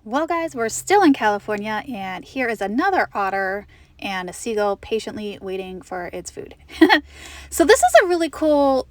Well, guys, we're still in California, and here is another otter and a seagull patiently waiting for its food. So, this is a really cool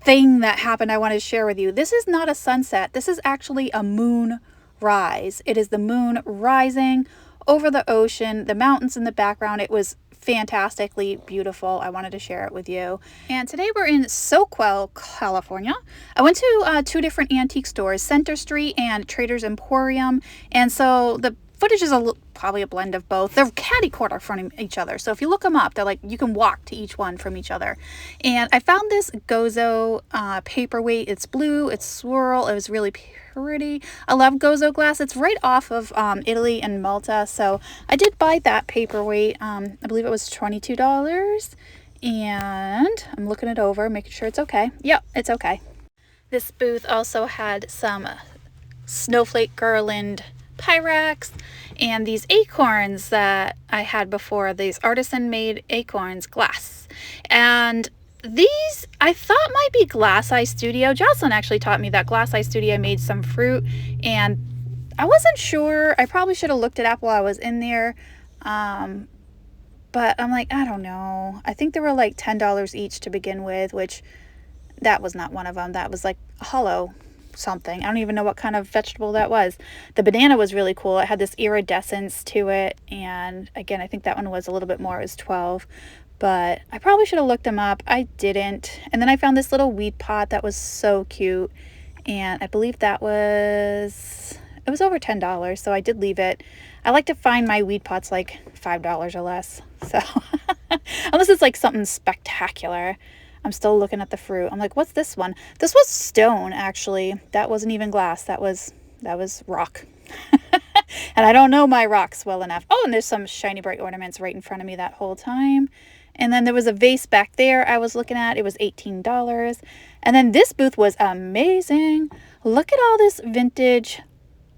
thing that happened I want to share with you. This is not a sunset, this is actually a moon rise. It is the moon rising over the ocean, the mountains in the background. It was fantastically beautiful. I wanted to share it with you. And today we're in Soquel, California. I went to two different antique stores, Center Street and Trader's Emporium. And so the footage is probably a blend of both. They're catty corner from each other. So if you look them up, they're like, you can walk to each one from each other. And I found this Gozo paperweight. It's blue, it's swirl. It was really pretty. I love Gozo glass. It's right off of Italy and Malta. So I did buy that paperweight. I believe it was $22. And I'm looking it over, making sure it's okay. Yep, it's okay. This booth also had some snowflake garland Pyrex and these acorns that I had before, these artisan made acorns glass. And these I thought might be Glass Eye Studio. Jocelyn actually taught me that Glass Eye Studio made some fruit, and I wasn't sure. I probably should have looked it up while I was in there. But I'm like, I don't know. I think they were like $10 each to begin with, which that was not one of them. That was like hollow something. I don't even know what kind of vegetable that was. The banana was really cool. It had this iridescence to it, and again, I think that one was a little bit more. It was 12, but I probably should have looked them up. I didn't. And then I found this little weed pot that was so cute, and I believe it was over $10, so I did leave it. I like to find my weed pots like $5 or less, so unless it's like something spectacular. I'm still looking at the fruit. I'm like, what's this one? This was stone, actually. That wasn't even glass. That was rock. And I don't know my rocks well enough. Oh, and there's some shiny bright ornaments right in front of me that whole time. And then there was a vase back there I was looking at. It was $18. And then this booth was amazing. Look at all this vintage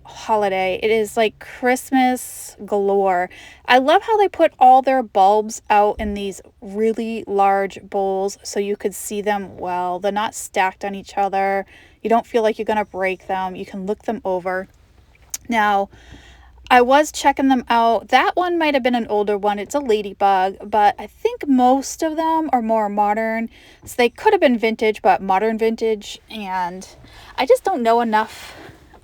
holiday. It is like Christmas galore. I love how they put all their bulbs out in these really large bowls so you could see them well. They're not stacked on each other. You don't feel like you're going to break them. You can look them over. Now, I was checking them out. That one might have been an older one. It's a ladybug, but I think most of them are more modern. So they could have been vintage, but modern vintage. And I just don't know enough.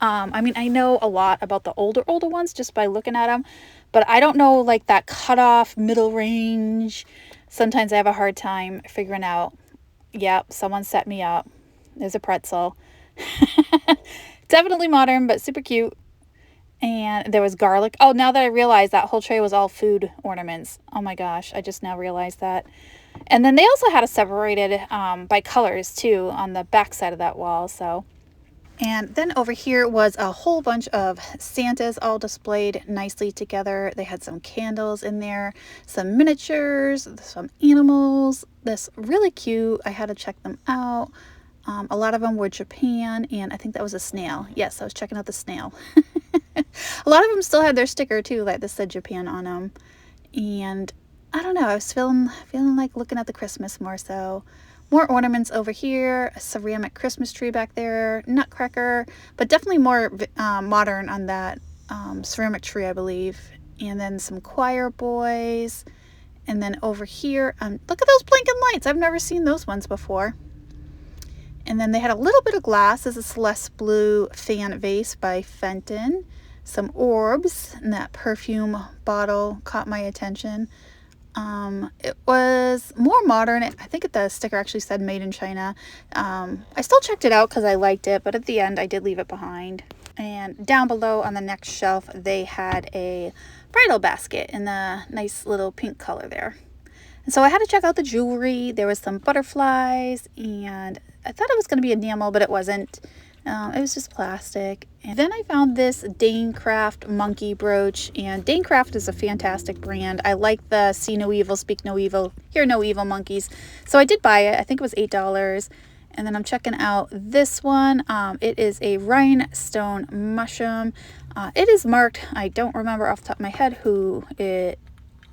I mean, I know a lot about the older ones just by looking at them, but I don't know like that cutoff middle range. Sometimes I have a hard time figuring out. Yep, someone set me up. There's a pretzel. Definitely modern, but super cute. And there was garlic. Oh, now that I realize that whole tray was all food ornaments. Oh my gosh, I just now realized that. And then they also had it separated by colors too on the back side of that wall. So. And then over here was a whole bunch of Santas all displayed nicely together. They had some candles in there, some miniatures, some animals. This really cute. I had to check them out. A lot of them were Japan, and I think that was a snail. Yes, I was checking out the snail. A lot of them still had their sticker too, like this said Japan on them. And I don't know, I was feeling like looking at the Christmas more so. More ornaments over here, a ceramic Christmas tree back there, nutcracker, but definitely more modern on that ceramic tree, I believe. And then some choir boys. And then over here, look at those blinking lights. I've never seen those ones before. And then they had a little bit of glass. This is a Celeste Blue fan vase by Fenton. Some orbs, and that perfume bottle caught my attention. It was more modern. I think the sticker actually said made in China. I still checked it out because I liked it, but at the end I did leave it behind. And down below on the next shelf they had a bridal basket in the nice little pink color there. And so I had to check out the jewelry. There was some butterflies, and I thought it was going to be enamel, but it wasn't. It was just plastic. And then I found this Danecraft monkey brooch, and Danecraft is a fantastic brand. I like the see no evil, speak no evil, hear no evil monkeys. So I did buy it. I think it was $8. And then I'm checking out this one. It is a rhinestone mushroom. It is marked. I don't remember off the top of my head who it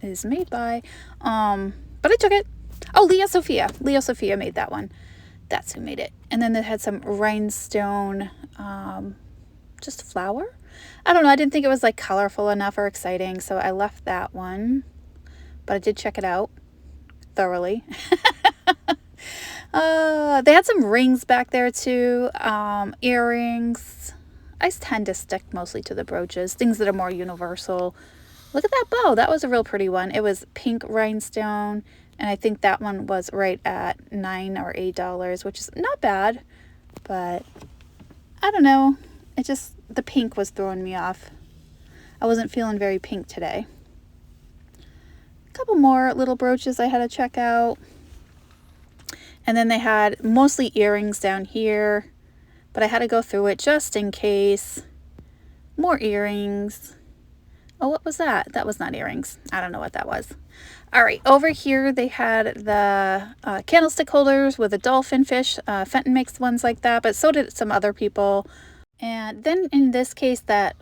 is made by. But I took it. Oh, Leah Sophia. Leah Sophia made that one. That's who made it. And then it had some rhinestone, just flour. I don't know, I didn't think it was like colorful enough or exciting, so I left that one. But I did check it out thoroughly. They had some rings back there too, earrings. I tend to stick mostly to the brooches, things that are more universal. Look at that bow. That was a real pretty one. It was pink rhinestone, and I think that one was right at $9 or $8, which is not bad, but I don't know. It just, the pink was throwing me off. I wasn't feeling very pink today. A couple more little brooches I had to check out. And then they had mostly earrings down here, but I had to go through it just in case. More earrings. Oh, what was that? That was not earrings. I don't know what that was. All right, over here they had the candlestick holders with a dolphin fish. Fenton makes ones like that, but so did some other people. And then in this case that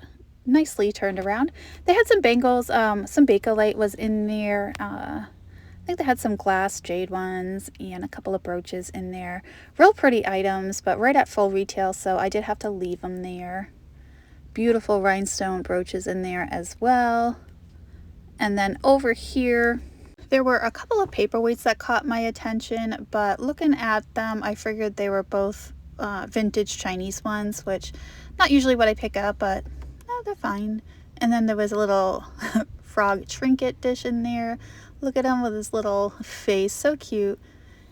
nicely turned around, they had some bangles. Some Bakelite was in there. I think they had some glass jade ones and a couple of brooches in there. Real pretty items, but right at full retail, so I did have to leave them there. Beautiful rhinestone brooches in there as well. And then over here, there were a couple of paperweights that caught my attention, but looking at them, I figured they were both vintage Chinese ones, which not usually what I pick up, but no, they're fine. And then there was a little frog trinket dish in there. Look at him with his little face, so cute.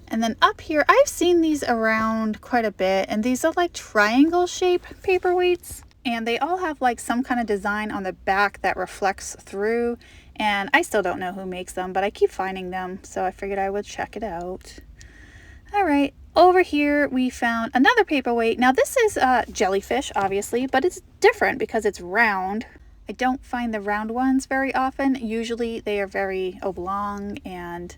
And then up here, I've seen these around quite a bit, and these are like triangle shaped paperweights, and they all have like some kind of design on the back that reflects through, and I still don't know who makes them, but I keep finding them, so I figured I would check it out. All right, over here we found another paperweight. Now this is jellyfish, obviously, but it's different because it's round. I don't find the round ones very often. Usually they are very oblong, and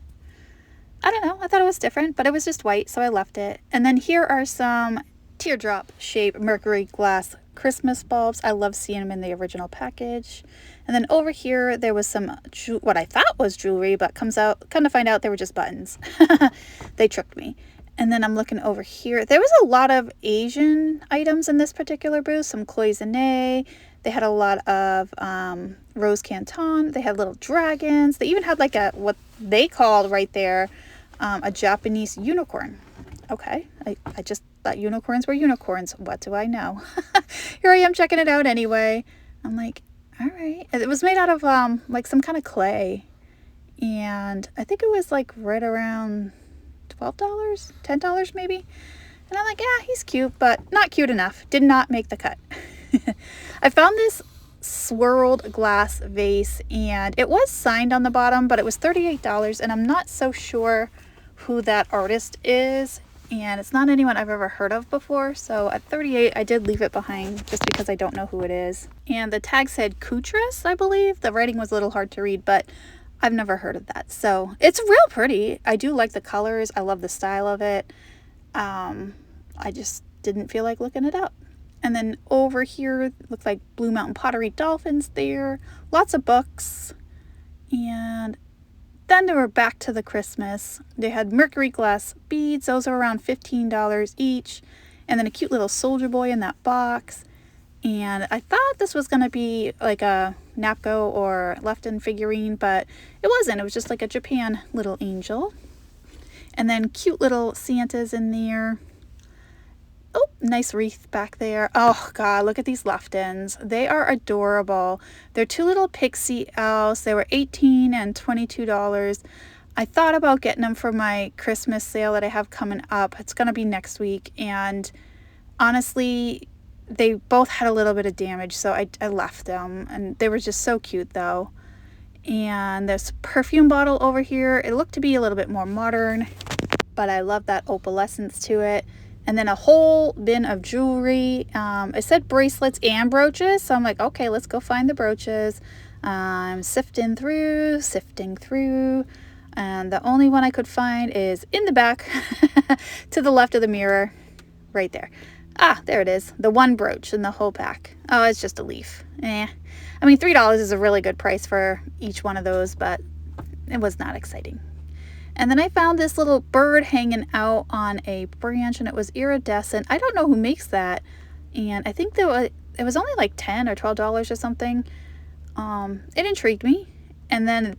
I don't know, I thought it was different, but it was just white, so I left it. And then here are some teardrop shaped mercury glass Christmas bulbs. I love seeing them in the original package. And then over here there was some what I thought was jewelry, but come to find out they were just buttons. They tricked me. And then I'm looking over here. There was a lot of Asian items in this particular booth. Some cloisonne. They had a lot of rose canton. They had little dragons. They even had like a, what they called right there, a Japanese unicorn. Okay, I just thought unicorns were unicorns. What do I know? Here I am checking it out anyway. I'm like, all right. It was made out of like some kind of clay. And I think it was like right around $12, $10 maybe. And I'm like, yeah, he's cute, but not cute enough. Did not make the cut. I found this swirled glass vase, and it was signed on the bottom, but it was $38, and I'm not so sure who that artist is, and it's not anyone I've ever heard of before, so at $38 I did leave it behind just because I don't know who it is. And the tag said Coutras, I believe. The writing was a little hard to read, but I've never heard of that. So it's real pretty. I do like the colors. I love the style of it. I just didn't feel like looking it up. And then over here, looks like Blue Mountain Pottery Dolphins there. Lots of books. And then they were back to the Christmas. They had mercury glass beads. Those are around $15 each. And then a cute little soldier boy in that box. And I thought this was going to be like a Napco or Lefton figurine, but it wasn't. It was just like a Japan little angel. And then cute little Santas in there. Oh, nice wreath back there. Oh, God, look at these Leftons. They are adorable. They're two little pixie elves. They were $18 and $22. I thought about getting them for my Christmas sale that I have coming up. It's going to be next week. And honestly, they both had a little bit of damage, so I left them. And they were just so cute, though. And this perfume bottle over here, it looked to be a little bit more modern, but I love that opalescence to it. And then a whole bin of jewelry. It said bracelets and brooches. So I'm like, okay, let's go find the brooches. I'm sifting through. And the only one I could find is in the back to the left of the mirror. Right there. Ah, there it is. The one brooch in the whole pack. Oh, it's just a leaf. I mean, $3 is a really good price for each one of those, but it was not exciting. And then I found this little bird hanging out on a branch, and it was iridescent. I don't know who makes that. And I think that it was only like $10 or $12 or something. It intrigued me. And then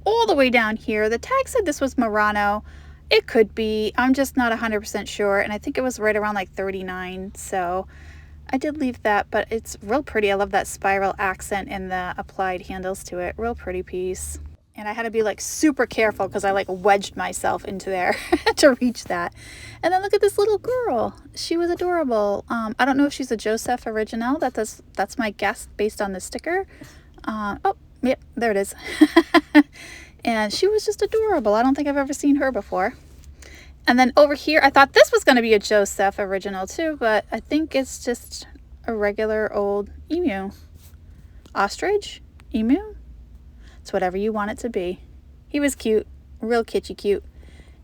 all the way down here, the tag said this was Murano. It could be. I'm just not 100% sure. And I think it was right around like $39. So I did leave that, but it's real pretty. I love that spiral accent and the applied handles to it. Real pretty piece. And I had to be like super careful because I like wedged myself into there to reach that. And then look at this little girl. She was adorable. I don't know if she's a Joseph original. That's my guess based on the sticker. Oh, yep, there it is. And she was just adorable. I don't think I've ever seen her before. And then over here, I thought this was going to be a Joseph original too, but I think it's just a regular old emu. Ostrich? Emu? It's whatever you want it to be. He was cute, real kitschy cute.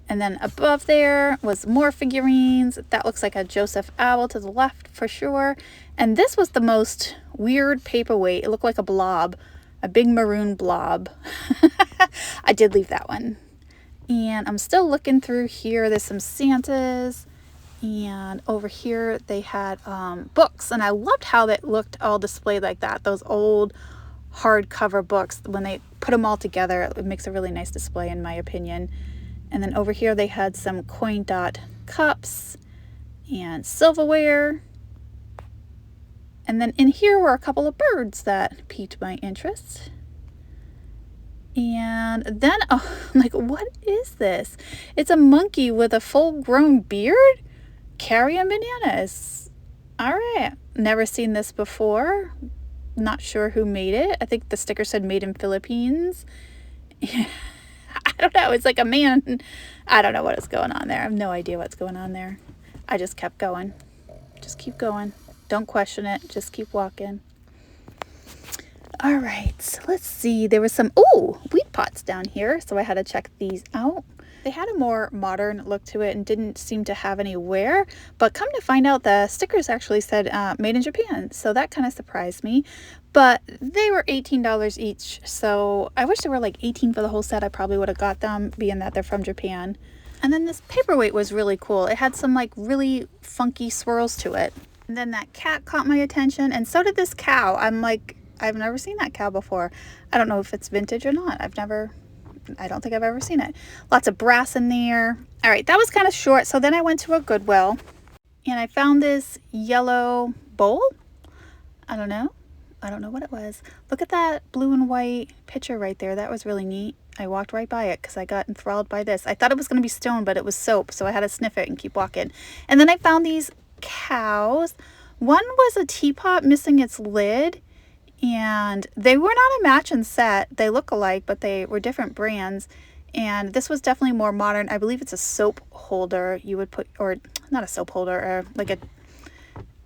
And then above there was more figurines. That looks like a Joseph owl to the left for sure. And this was the most weird paperweight. It looked like a blob, a big maroon blob. I did leave that one. And I'm still looking through here. There's some Santas. And over here they had books. And I loved how that looked all displayed like that. Those old hardcover books, when they put them all together, it makes a really nice display in my opinion. And then over here they had some coin dot cups and silverware. And then in here were a couple of birds that piqued my interest. And then, oh, I'm like, what is this? It's a monkey with a full-grown beard carrying bananas. All right, never seen this before. Not sure who made it. I think the sticker said made in Philippines. I don't know. It's like a man. I don't know what is going on there. I have no idea what's going on there. I just kept going. Just keep going. Don't question it. Just keep walking. All right. So let's see. There was some, weed pots down here. So I had to check these out. They had a more modern look to it and didn't seem to have any wear, but come to find out the stickers actually said made in Japan, so that kind of surprised me. But they were $18 each, so I wish they were like $18 for the whole set. I probably would have got them, being that they're from Japan. And then this paperweight was really cool. It had some like really funky swirls to it. And then that cat caught my attention, and so did this cow. I'm like, I've never seen that cow before. I don't know if it's vintage or not. I don't think I've ever seen it. Lots of brass in there. All right, that was kind of short. So then I went to a Goodwill and I found this yellow bowl. I don't know what it was. Look at that blue and white picture right there. That was really neat. I walked right by it because I got enthralled by this. I thought it was going to be stone, but it was soap. So I had to sniff it and keep walking. And then I found these cows. One was a teapot missing its lid. And they were not a matching set. They look alike, but they were different brands. And this was definitely more modern. I believe it's a soap holder you would put, or not a soap holder, or like a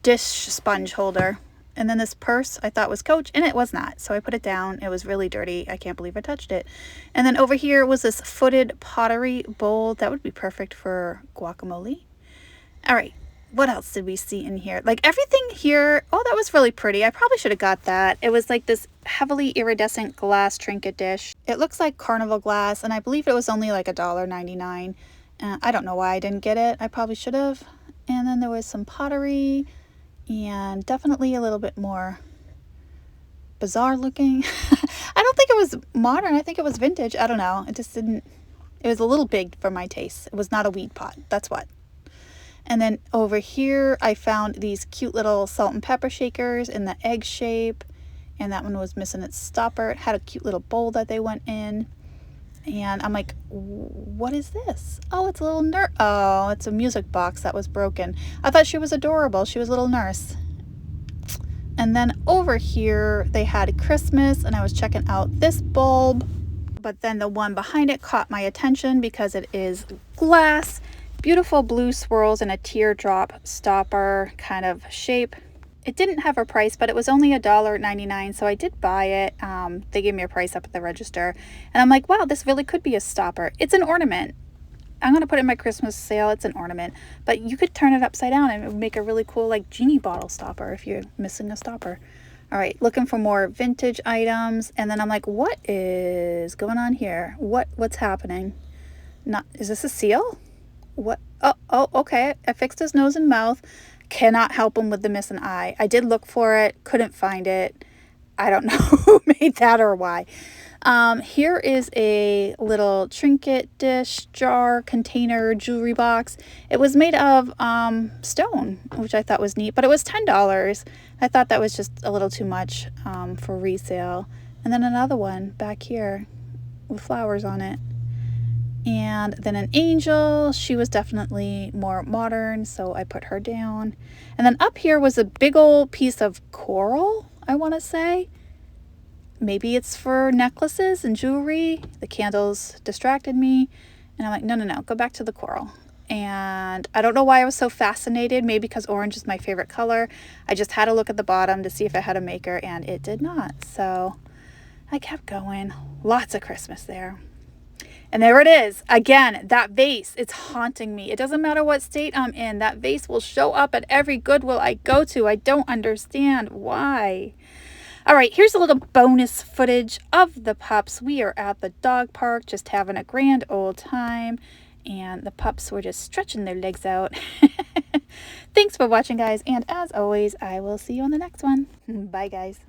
dish sponge holder. And then this purse I thought was Coach, and it was not. So I put it down. It was really dirty. I can't believe I touched it. And then over here was this footed pottery bowl. That would be perfect for guacamole. All right. What else did we see in here? Like everything here. Oh, that was really pretty. I probably should have got that. It was like this heavily iridescent glass trinket dish. It looks like carnival glass, and I believe it was only like $1.99. I don't know why I didn't get it. I probably should have. And then there was some pottery and definitely a little bit more bizarre looking. I don't think it was modern. I think it was vintage. I don't know. It just didn't. It was a little big for my taste. It was not a weed pot. That's what. And then over here, I found these cute little salt and pepper shakers in the egg shape. And that one was missing its stopper. It had a cute little bowl that they went in. And I'm like, what is this? Oh, it's a little nurse. Oh, it's a music box that was broken. I thought she was adorable. She was a little nurse. And then over here, they had Christmas. And I was checking out this bulb. But then the one behind it caught my attention because it is glass. Beautiful blue swirls and a teardrop stopper kind of shape. It didn't have a price, but it was only $1.99, so I did buy it. They gave me a price up at the register. And I'm like, wow, this really could be a stopper. It's an ornament. I'm going to put it in my Christmas sale. It's an ornament. But you could turn it upside down and it would make a really cool like genie bottle stopper if you're missing a stopper. All right, looking for more vintage items. And then I'm like, what is going on here? What's happening? Is this a seal? What? Oh, okay. I fixed his nose and mouth. cannot help them with the missing eye. I did look for it, couldn't find it. I don't know who made that or why. Here is a little trinket dish, jar, container, jewelry box. It was made of stone, which I thought was neat, but it was $10. I thought that was just a little too much for resale. And then another one back here with flowers on it. And then an angel. She was definitely more modern, so I put her down. And then up here was a big old piece of coral, I want to say. Maybe it's for necklaces and jewelry. The candles distracted me. And I'm like, no, no, no, go back to the coral. And I don't know why I was so fascinated. Maybe because orange is my favorite color. I just had to look at the bottom to see if it had a maker, and it did not. So I kept going. Lots of Christmas there. And there it is. Again, that vase, it's haunting me. It doesn't matter what state I'm in. That vase will show up at every Goodwill I go to. I don't understand why. All right, here's a little bonus footage of the pups. We are at the dog park just having a grand old time. And the pups were just stretching their legs out. Thanks for watching, guys. And as always, I will see you on the next one. Bye, guys.